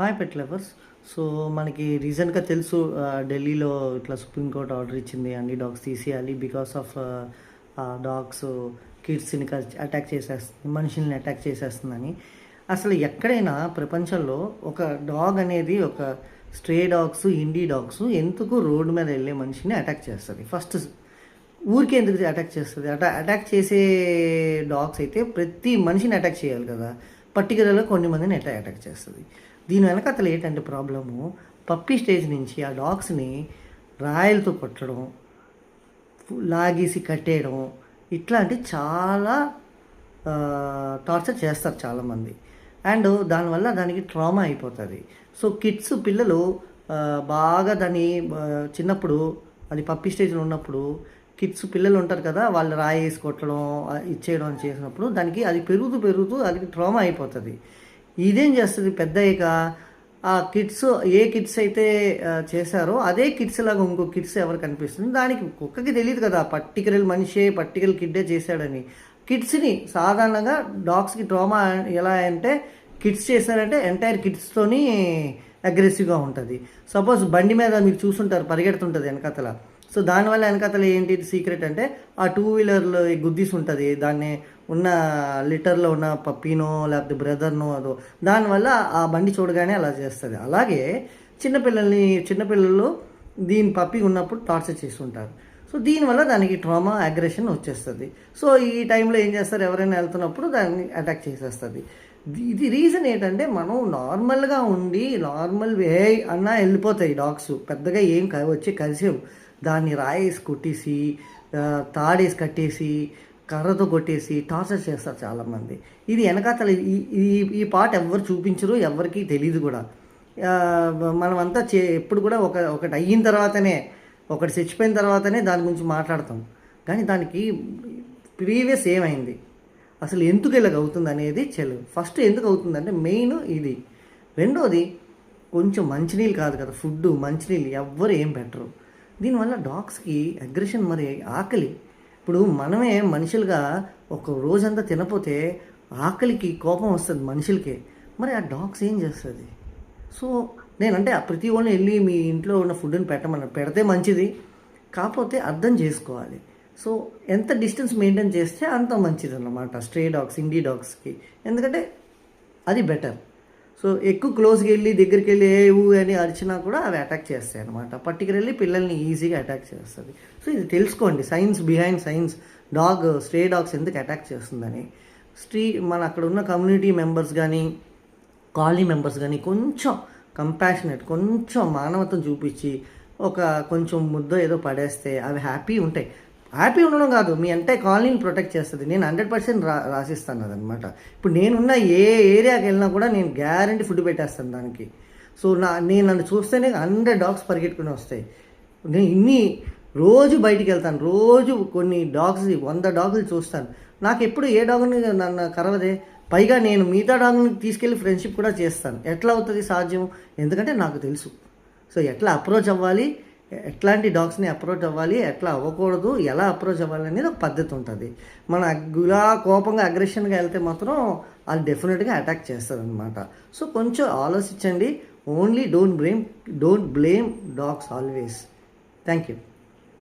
Hi pet lovers. So మనకి రీసెంట్గా తెలుసు, ఢిల్లీలో ఇట్లా సుప్రీంకోర్టు ఆర్డర్ ఇచ్చింది అన్ని డాగ్స్ తీసేయాలి బికాస్ ఆఫ్ డాగ్స్ కిడ్స్ని అటాక్ చేసేస్తుంది, మనుషుల్ని అటాక్ చేసేస్తుందని. అసలు ఎక్కడైనా ప్రపంచంలో ఒక డాగ్ అనేది, ఒక స్ట్రే డాగ్స్, ఇండీ డాగ్స్ ఎందుకు రోడ్డు మీద వెళ్ళే మనిషిని అటాక్ చేస్తుంది? ఫస్ట్ ఊరికే ఎందుకు అటాక్ చేస్తుంది? అటాక్ చేసే డాగ్స్ అయితే ప్రతి మనిషిని అటాక్ చేయాలి కదా, పర్టికులర్గా కొన్ని మందిని అటాక్ చేస్తుంది. దీని వెనక అసలు ఏంటంటే ప్రాబ్లము, పప్పీ స్టేజ్ నుంచి ఆ డాగ్స్ని రాయలతో కొట్టడం, లాగేసి కట్టేయడం, ఇట్లాంటి చాలా టార్చర్ చేస్తారు చాలామంది. అండ్ దానివల్ల దానికి ట్రామా అయిపోతుంది. సో కిడ్స్, పిల్లలు బాగా దాన్ని చిన్నప్పుడు, అది పప్పీ స్టేజ్లో ఉన్నప్పుడు పిల్లలు ఉంటారు కదా, వాళ్ళు రాయేసి కొట్టడం, ఇచ్చేయడం చేసినప్పుడు దానికి అది పెరుగుతూ అది ట్రామా అయిపోతుంది. ఇదేం చేస్తుంది, పెద్ద అయ్యాక ఆ కిడ్స్, ఏ కిడ్స్ అయితే చేశారో అదే కిడ్స్ లాగా ఇంకో కిడ్స్ ఎవరు కనిపిస్తుంది, దానికి కుక్కకి తెలియదు కదా పర్టికులర్ మనిషే, పర్టికులర్ కిడ్డే చేశాడని. కిడ్స్ని సాధారణంగా డాగ్స్కి ట్రామా ఎలా అంటే, కిడ్స్ చేశారంటే ఎంటైర్ కిడ్స్తోని అగ్రెసివ్గా ఉంటుంది. సపోజ్ బండి మీద మీరు చూసుంటారు, పరిగెడుతుంటుంది వెనకాతల. సో దానివల్ల వెనకాతల ఏంటి సీక్రెట్ అంటే, ఆ 2 వీలర్లో గుద్దీసి ఉంటుంది, దాన్ని ఉన్న లిటర్లో ఉన్న పప్పీనో లేకపోతే బ్రదర్నో అదో, దానివల్ల ఆ బండి చూడగానే అలా చేస్తుంది. అలాగే చిన్నపిల్లలు దీని పప్పి ఉన్నప్పుడు టార్చర్ చేస్తుంటారు. సో దీనివల్ల దానికి ట్రామా, అగ్రెషన్ వచ్చేస్తుంది. సో ఈ టైంలో ఏం చేస్తారు, ఎవరైనా వెళ్తున్నప్పుడు దాన్ని అటాక్ చేసేస్తుంది. ఇది రీజన్ ఏంటంటే, మనం నార్మల్గా ఉండి నార్మల్ వే అన్నా వెళ్ళిపోతాయి డాగ్స్, పెద్దగా ఏం వచ్చి కలిసేవు. దాన్ని రాయేసి కొట్టేసి, తాడేసి కట్టేసి, కర్రతో కొట్టేసి టార్చర్ చేస్తారు చాలామంది. ఇది వెనకాతల ఈ పార్ట్ ఎవ్వరు చూపించరు, ఎవరికి తెలియదు కూడా. మనమంతా ఎప్పుడు కూడా ఒకటి అయిన తర్వాతనే, ఒకటి చచ్చిపోయిన తర్వాతనే దాని గురించి మాట్లాడతాం. కానీ దానికి ప్రీవియస్ ఏమైంది, అసలు ఎందుకు ఇలాగ అవుతుంది అనేది ఫస్ట్ ఎందుకు అవుతుందంటే మెయిన్ ఇది. రెండోది, కొంచెం మంచినీళ్ళు కాదు కదా, ఫుడ్, మంచినీళ్ళు ఎవ్వరు ఏం పెట్టరు. దీనివల్ల డాగ్స్కి అగ్రెషన్, మరి ఆకలి. ఇప్పుడు మనమే మనుషులుగా ఒక రోజంతా తినపోతే ఆకలికి కోపం వస్తుంది మనుషులకే, మరి ఆ డాగ్స్ ఏం చేస్తుంది? సో నేనంటే ప్రతి ఒళ్ళు వెళ్ళి మీ ఇంట్లో ఉన్న ఫుడ్ని పెడితే మంచిది, కాకపోతే అర్థం చేసుకోవాలి. సో ఎంత డిస్టెన్స్ మెయింటైన్ చేస్తే అంత మంచిది అన్నమాట స్ట్రే డాగ్స్, ఇండీ డాగ్స్కి. ఎందుకంటే అది బెటర్. సో ఎక్కువ క్లోజ్కి వెళ్ళి దగ్గరికి వెళ్ళి అని అరిచినా కూడా అవి అటాక్ చేస్తాయి అనమాట. పర్టికులర్లీ పిల్లల్ని ఈజీగా అటాక్ చేస్తుంది. సో ఇది తెలుసుకోండి, science behind science, stray dogs ఎందుకు అటాక్ చేస్తుందని. మన అక్కడ ఉన్న కమ్యూనిటీ మెంబర్స్ కానీ, కాలనీ మెంబర్స్ కానీ కొంచెం కంపాషనేట్, కొంచెం మానవత్వం చూపించి కొంచెం ముద్ద ఏదో పడేస్తే అవి హ్యాపీ ఉంటాయి. హ్యాపీ ఉండడం కాదు, మీ అంటే కాలనీని ప్రొటెక్ట్ చేస్తుంది. నేను 100% రాసిస్తాను అదనమాట. ఇప్పుడు నేనున్న ఏ ఏరియాకి వెళ్ళినా కూడా నేను గ్యారంటీ ఫుడ్ పెట్టేస్తాను దానికి. సో నన్ను చూస్తేనే 100 డాగ్స్ పరిగెట్టుకుని వస్తాయి. నేను రోజు బయటికి వెళ్తాను, రోజు కొన్ని డాగ్స్, 100 డాగ్లు చూస్తాను. నాకు ఎప్పుడు ఏ డాగ్ని నన్ను కరవదే. పైగా నేను మిగతా డాగ్ని తీసుకెళ్ళి ఫ్రెండ్షిప్ కూడా చేస్తాను. ఎట్లా అవుతుంది సాధ్యం? ఎందుకంటే నాకు తెలుసు. సో ఎట్లా అప్రోచ్ అవ్వాలి, ఎట్లాంటి డాగ్స్ని అప్రోచ్ అవ్వాలి, ఎట్లా అవ్వకూడదు, ఎలా అప్రోచ్ అవ్వాలి అనేది ఒక పద్ధతి ఉంటుంది. మన కోపంగా అగ్రెషన్గా వెళ్తే మాత్రం అది డెఫినెట్గా అటాక్ చేస్తుంది అనమాట. సో కొంచెం ఆలోచించండి. Only don't blame dogs always. Thank you.